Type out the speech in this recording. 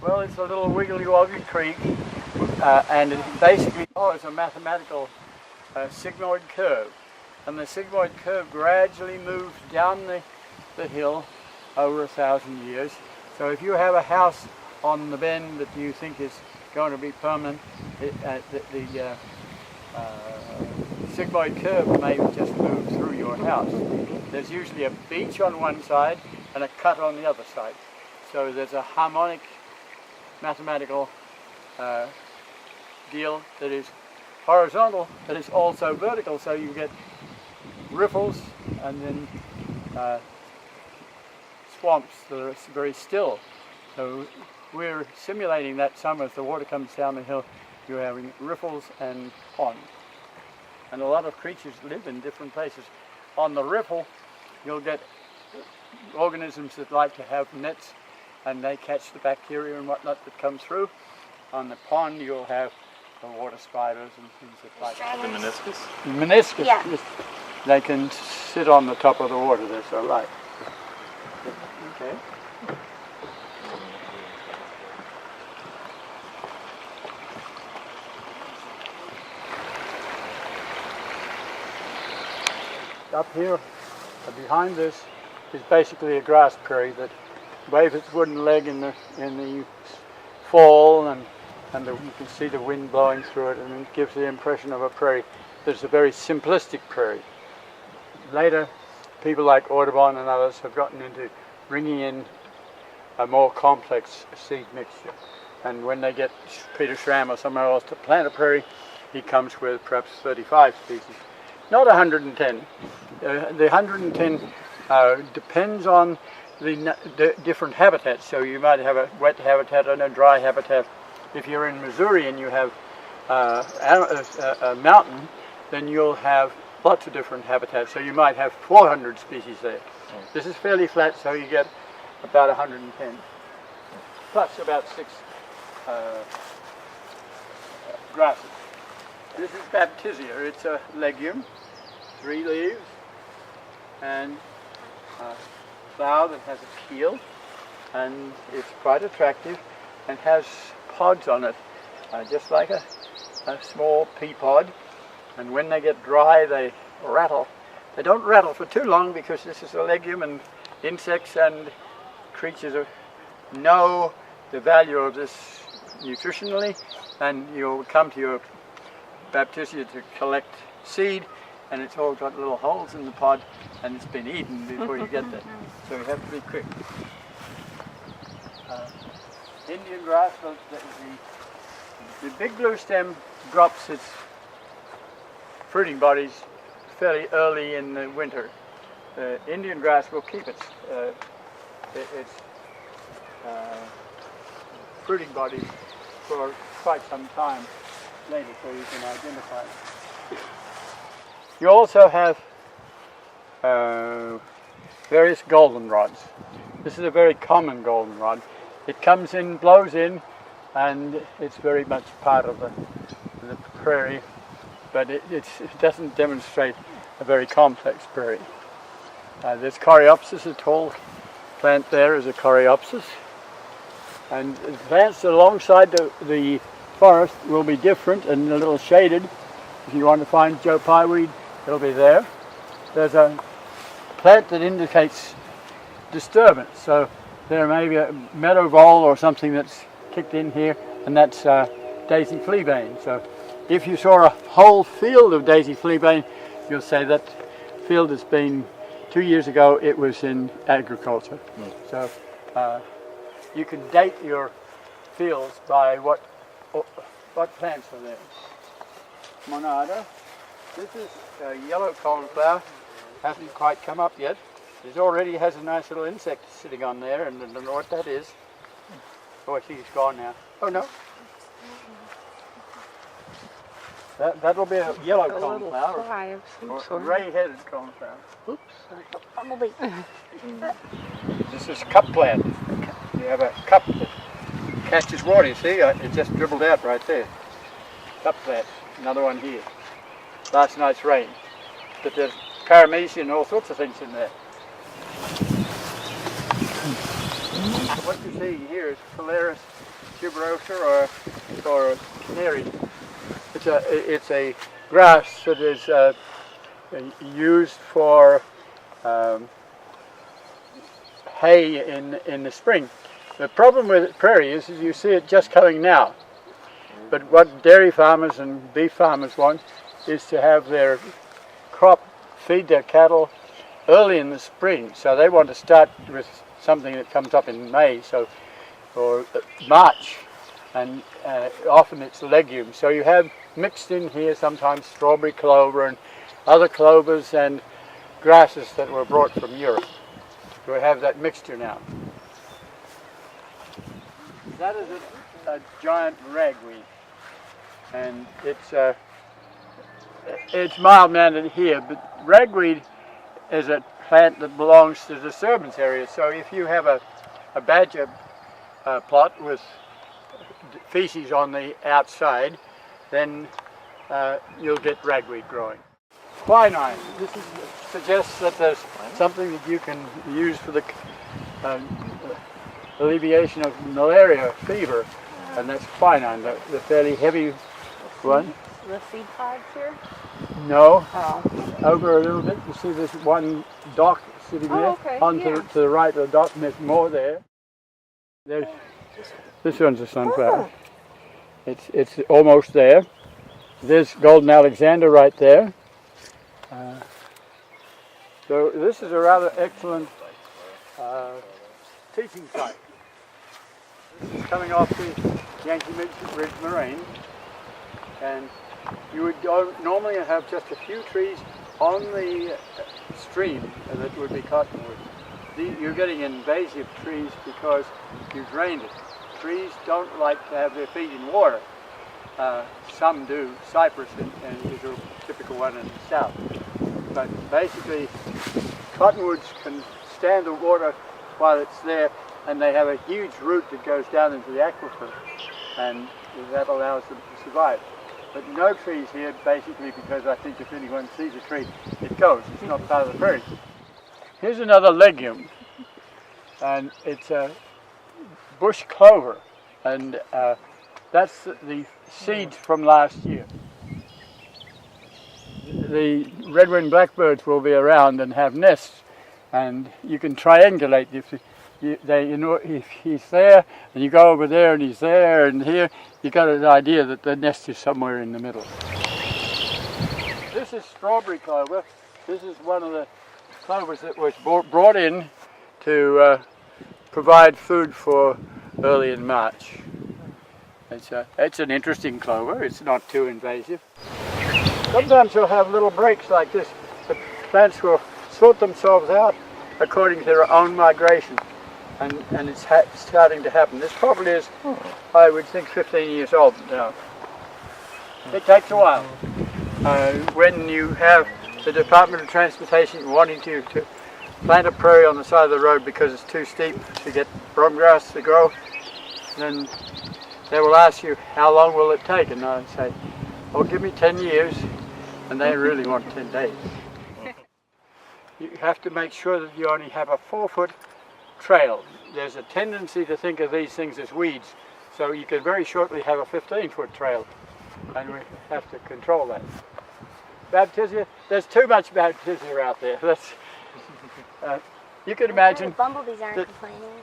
Well, it's a little wiggly-woggly creek, and it basically follows a mathematical sigmoid curve. And the sigmoid curve gradually moves down the hill over 1,000 years. So if you have a house on the bend that you think is going to be permanent, the sigmoid curve may just move through your house. There's usually a beach on one side and a cut on the other side. So there's a harmonic mathematical deal that is horizontal, but it's also vertical, so you get riffles and then swamps that are very still. So we're simulating that some as the water comes down the hill, you're having riffles and ponds. And a lot of creatures live in different places. On the riffle, you'll get organisms that like to have nets, and they catch the bacteria and whatnot that come through. On the pond, you'll have the water spiders and things that like that. The meniscus? Meniscus, yeah. Yes. They can sit on the top of the water, they're so light. Okay. Up here, behind this, is basically a grass prairie that waves its wooden leg in the fall, and you can see the wind blowing through it, and it gives the impression of a prairie that's a very simplistic prairie. Later, people like Audubon and others have gotten into bringing in a more complex seed mixture. And when they get Peter Schramm or somewhere else to plant a prairie, he comes with perhaps 35 species. Not 110. The 110 depends on the different habitats. So you might have a wet habitat and a dry habitat. If you're in Missouri and you have a mountain, then you'll have lots of different habitats. So you might have 400 species there. This is fairly flat, so you get about 110. Plus about 6 grasses. This is Baptisia. It's a legume, 3 leaves, and a flower that has a keel, and it's quite attractive and has pods on it, just like a small pea pod. And when they get dry, they rattle. They don't rattle for too long because this is a legume, and insects and creatures know the value of this nutritionally, and you'll come to your Baptisia to collect seed, and it's all got little holes in the pod, and it's been eaten before you get there. So you have to be quick. Indian grass, the big blue stem drops its fruiting bodies fairly early in the winter. Indian grass will keep its fruiting bodies for quite some time later, so you can identify it. You also have various goldenrods. This is a very common goldenrod. It comes in, blows in, and it's very much part of the prairie, but it doesn't demonstrate a very complex prairie. There's Coreopsis, a tall plant there is a Coreopsis, and the plants alongside the forest will be different and a little shaded. If you want to find Joe Pyeweed, it'll be there. There's a plant that indicates disturbance, so there may be a meadow vole or something that's kicked in here, and that's daisy fleabane. So if you saw a whole field of daisy fleabane, you'll say that field has been, 2 years ago it was in agriculture. So you can date your fields by what plants are there. Monada. This is a yellow cornflower. Hasn't quite come up yet. It already has a nice little insect sitting on there, and I don't know what that is. Oh, I see it's gone now. Oh no. That'll be a yellow cornflower. Or gray-headed cornflower. Oops, bumblebee. This is cup plant. You have a cup that catches water, you see? It just dribbled out right there. Cup plant. Another one here. Last night's rain. But there's paramecia and all sorts of things in there. What you're seeing here is Phalaris tuberosa or canary. It's a grass that is used for hay in the spring. The problem with prairie is you see it just coming now. But what dairy farmers and beef farmers want is to have their crop feed their cattle early in the spring. So they want to start with something that comes up in May, or March, and often it's legumes. So you have mixed in here sometimes strawberry clover and other clovers and grasses that were brought from Europe. We have that mixture now. That is a giant ragweed, and it's mild-mannered here, but ragweed is a plant that belongs to disturbance areas. So if you have a badger plot with feces on the outside, then you'll get ragweed growing. Quinine. This suggests that there's something that you can use for the alleviation of malaria, fever, and that's quinine, the fairly heavy one. The seed pods here? No. Oh. Over a little bit, you see this one dock sitting there. Okay. To the right of the dock, and there's more there. This one's a sunflower. Oh. It's almost there. There's Golden Alexander right there. So this is a rather excellent teaching site. This is coming off the Yankee Ridge Moraine, and you would normally have just a few trees on the stream that would be cottonwood. You're getting invasive trees because you've drained it. Trees don't like to have their feet in water. Some do. Cypress is a typical one in the south. But basically, cottonwoods can stand the water while it's there, and they have a huge root that goes down into the aquifer, and that allows them to survive. But no trees here, basically, because I think if anyone sees a tree, it goes. It's not part of the prairie. Here's another legume, and it's a bush clover, and that's the seeds from last year. The red-winged blackbirds will be around and have nests, and you can triangulate. If he's there, and you go over there, and he's there, and here, you got an idea that the nest is somewhere in the middle. This is strawberry clover. This is one of the clovers that was brought in to provide food for early in March. It's an interesting clover. It's not too invasive. Sometimes you'll have little breaks like this. The plants will sort themselves out according to their own migration, and it's starting to happen. This probably is, I would think, 15 years old now. It takes a while. When you have the Department of Transportation wanting to plant a prairie on the side of the road because it's too steep to get bromgrass to grow, then they will ask you, how long will it take? And I say, oh, give me 10 years, and they really want 10 days. You have to make sure that you only have a 4-foot trail. There's a tendency to think of these things as weeds, so you can very shortly have a 15-foot trail, and we have to control that. Baptisia, there's too much baptisia out there. You can imagine. Bumblebees aren't complaining.